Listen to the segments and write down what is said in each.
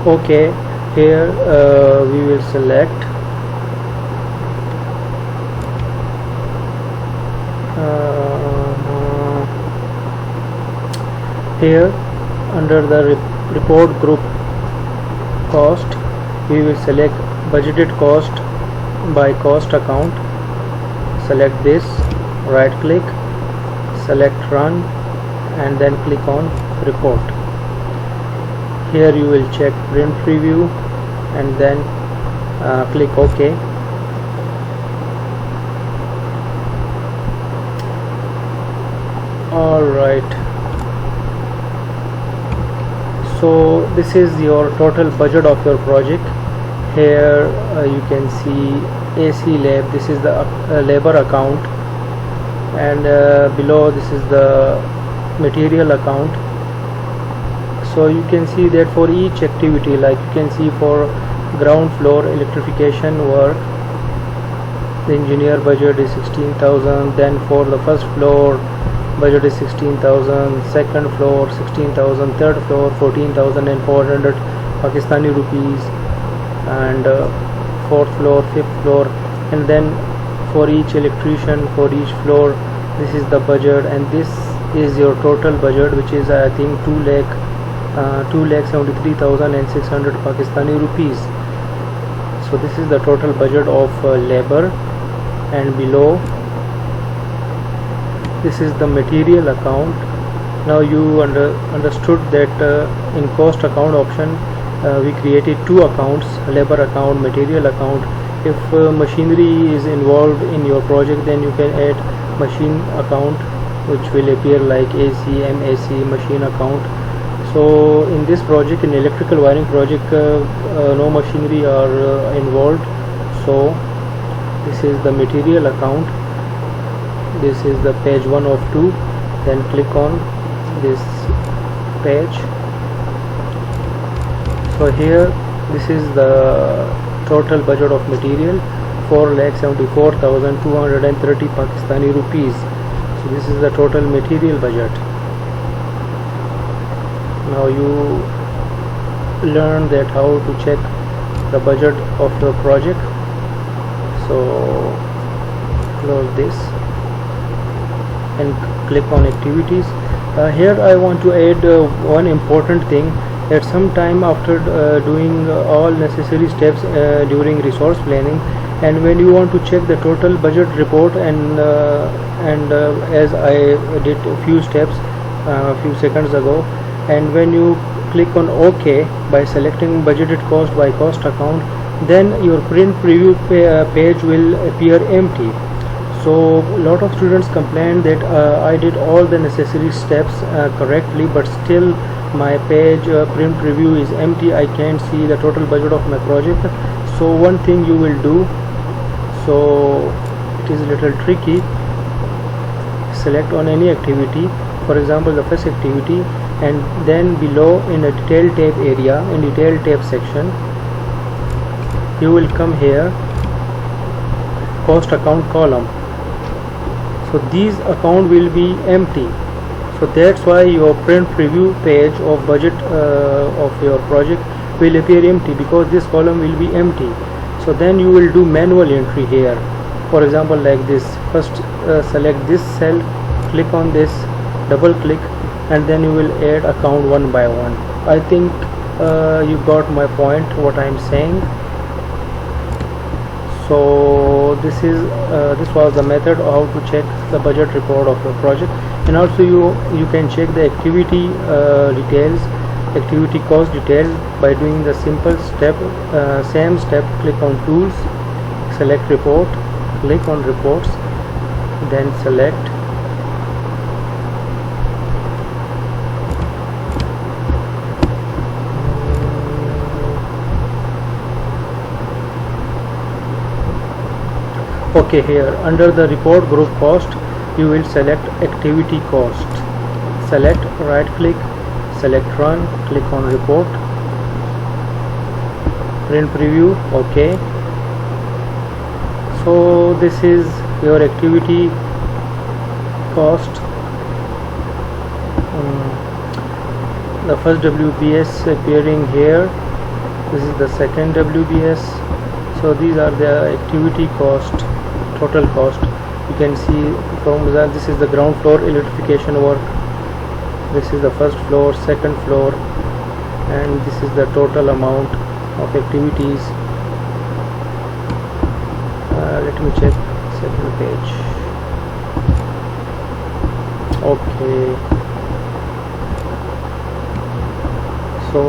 OK. Here we will select here under the report group cost, we will select budgeted cost by cost account. Select this, right click, select run, and then click on report. Here you will check print preview and then click OK. Alright, so this is your total budget of your project. Here you can see AC lab, this is the labor account, and below this is the material account. So you can see that for each activity, like you can see for ground floor electrification work, the engineer budget is 16,000. Then for the first floor budget is 16,000, second floor 16,000, third floor 14,400 Pakistani rupees, and fourth floor, fifth floor, and then for each electrician, for each floor, this is the budget, and this is your total budget, which is I think 2,73,600 Pakistani rupees. So this is the total budget of labor, and below this is the material account. Now you understood that in cost account option we created two accounts, labor account, material account. If machinery is involved in your project, then you can add machine account, which will appear like AC, MAC, machine account. So in this project, in electrical wiring project, no machinery are involved. So this is the material account. This is the page 1 of 2. Then click on this page. So here this is the total budget of material, 4,74,230 Pakistani rupees. So this is the total material budget. Now you learn that how to check the budget of your project. So close this and click on activities. Here I want to add one important thing, that sometime after doing all necessary steps during resource planning, and when you want to check the total budget report, and as I did a few steps a few seconds ago, and when you click on OK by selecting budgeted cost by cost account, then your print preview page will appear empty. So a lot of students complain that I did all the necessary steps correctly, but still my page print preview is empty. I can't see the total budget of my project. So one thing you will do, so it is a little tricky. Select on any activity, for example the first activity, and then below in a detail tab area, in detail tab section, you will come here, cost account column. So these account will be empty. So that's why your print preview page of budget of your project will appear empty, because this column will be empty. So then you will do manual entry here. For example, like this, first select this cell, click on this, double click, and then you will add account one by one. I think you got my point, what I am saying. So this was the method how to check the budget report of your project. And also you can check the activity details, activity cost detail, by doing the simple step, same step. Click on tools, select report, click on reports, then select OK. Here under the report group cost, you will select activity cost. Select, right click, select run, click on report, print preview, OK. So this is your activity cost. The first WBS appearing here, This is the second WBS. So these are the activity cost, total cost. You can see from that this is the ground floor electrification work, this is the first floor, second floor, and this is the total amount of activities. Let me check second page. Okay, so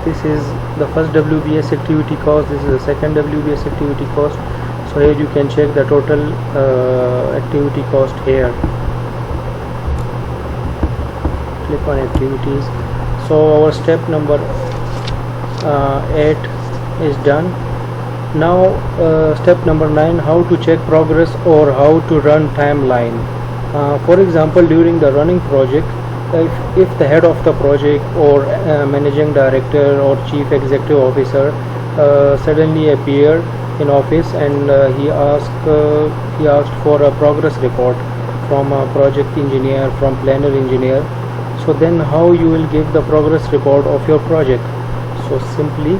this is the first WBS activity cost, this is the second WBS activity cost. So here you can check the total activity cost here. Click on activities. So our step number 8 is done. Now step number 9, how to check progress or how to run timeline. For example, during the running project, if the head of the project or managing director or chief executive officer suddenly appear in office and he asked for a progress report from a project engineer, from planner engineer, so then how you will give the progress report of your project? So simply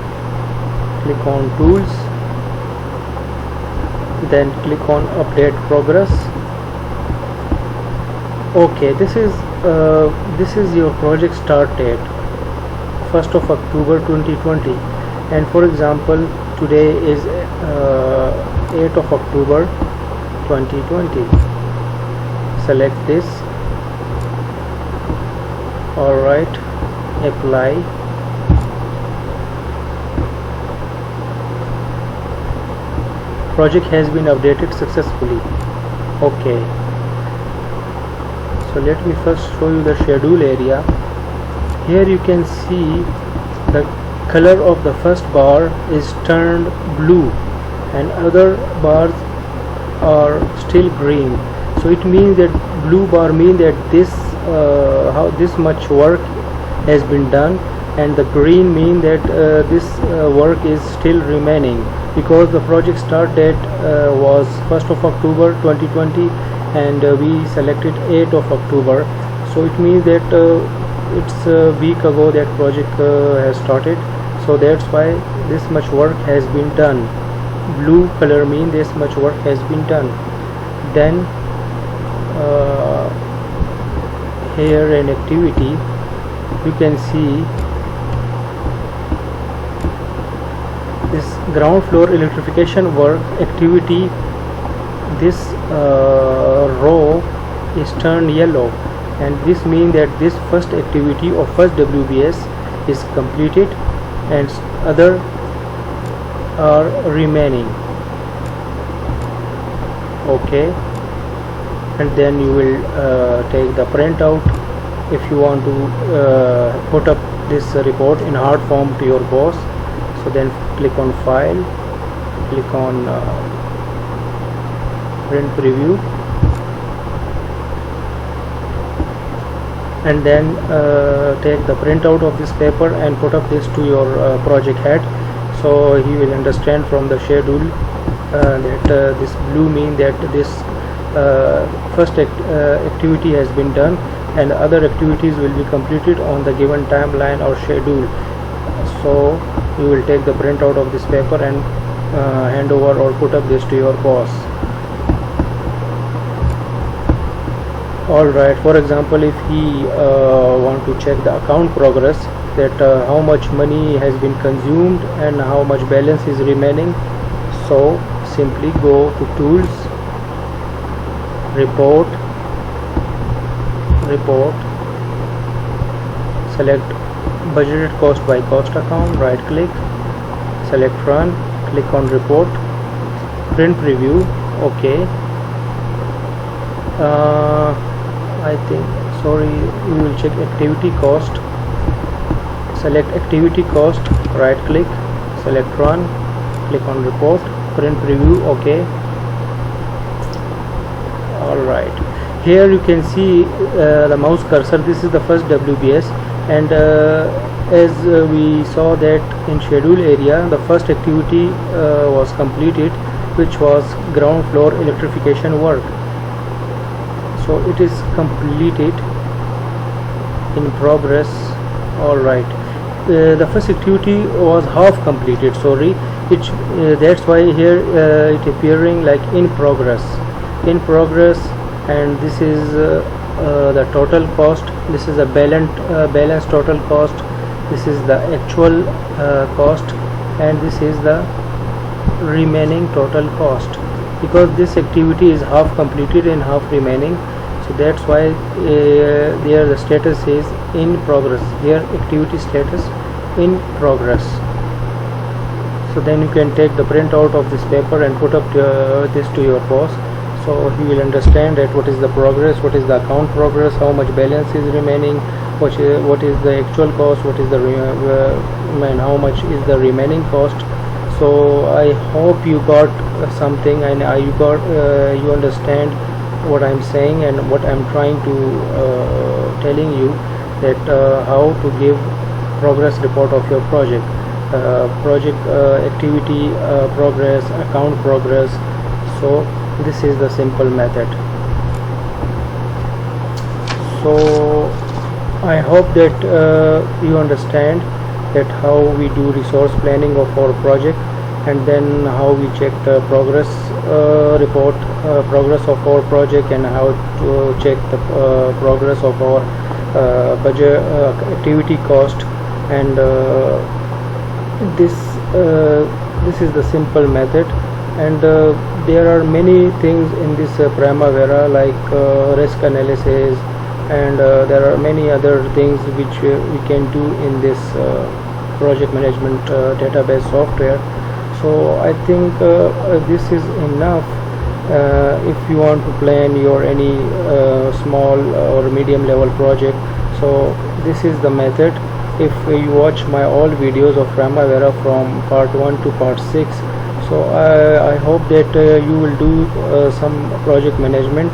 click on tools, then click on update progress. Okay, this is your project start date, 1st of October 2020, and for example today is 8th of October 2020. Select this. Alright, apply. Project has been updated successfully. Okay, so let me first show you the schedule area. Here you can see the color of the first bar is turned blue and other bars are still green. So it means that blue bar means that how this much work has been done, and the green mean that this work is still remaining, because the project start date was 1st of October 2020 and we selected 8th of October. So it means that it's a week ago that project has started, so that's why this much work has been done. Blue color mean this much work has been done. Then here in activity you can see this ground floor electrification work activity. This row is turned yellow, and this means that this first activity or first WBS is completed and other are remaining. Okay, and then you will take the printout if you want to put up this report in hard form to your boss. So then click on file, click on print preview, and then take the printout of this paper and put up this to your project head, so he will understand from the schedule that this blue mean that this first activity has been done and other activities will be completed on the given timeline or schedule. So you will take the printout of this paper and hand over or put up this to your boss. Alright, for example, if he want to check the account progress, that how much money has been consumed and how much balance is remaining, so simply go to tools, report, select budgeted cost by cost account, right click, select run, click on report, print preview. Okay, I think, sorry, you will check activity cost, select activity cost, right click, select run, click on report, print preview. Okay, alright, here you can see the mouse cursor. This is the first WBS, and as we saw that in schedule area the first activity was completed, which was ground floor electrification work. So it is completed, in progress. Alright, the first activity was half completed, sorry. That's why here it appearing like in progress, and this is the total cost. This is a balance total cost. This is the actual cost, and this is the remaining total cost, because this activity is half completed and half remaining. So that's why there the status is in progress. Here activity status in progress. So then you can take the printout of this paper and put up this to your boss, so he will understand that what is the progress, what is the account progress, how much balance is remaining, what is the actual cost, what is the and how much is the remaining cost. So I hope you got something, and you understand what I'm saying and what I'm trying to telling you, that how to give progress report of your project, activity progress, account progress. So this is the simple method. So I hope that you understand that how we do resource planning of our project, and then how we check the progress report, progress of our project, and how to check the progress of our budget, activity cost, and this is the simple method. And there are many things in this Primavera, like risk analysis, and there are many other things which we can do in this project management database software. So I think this is enough if you want to plan your any small or medium level project. So this is the method. If you watch my all videos of Primavera from part 1 to part 6, so I hope that you will do some project management,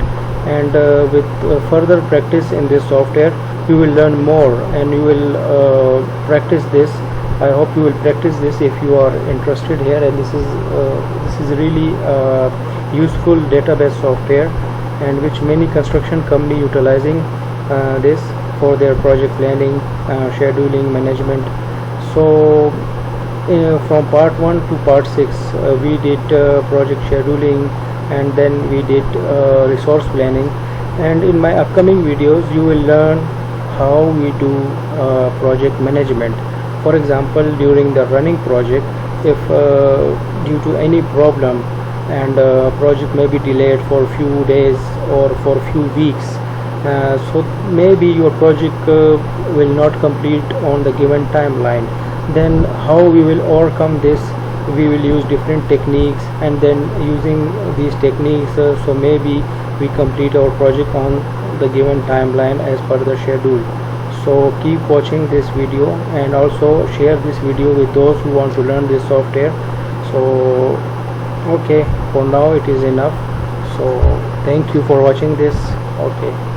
and with further practice in this software you will learn more, and you will practice this. I hope you will practice this if you are interested here. And this is really useful database software, and which many construction company utilizing this for their project planning, scheduling, management. So from part 1 to part 6 we did project scheduling, and then we did resource planning, and in my upcoming videos you will learn how we do project management. For example, during the running project, if due to any problem, and project may be delayed for a few days or for a few weeks, so maybe your project will not complete on the given timeline, then how we will overcome this? We will use different techniques, and then using these techniques, so maybe we complete our project on the given timeline as per the schedule. So keep watching this video, and also share this video with those who want to learn this software. So okay, for now it is enough. So thank you for watching this. Okay.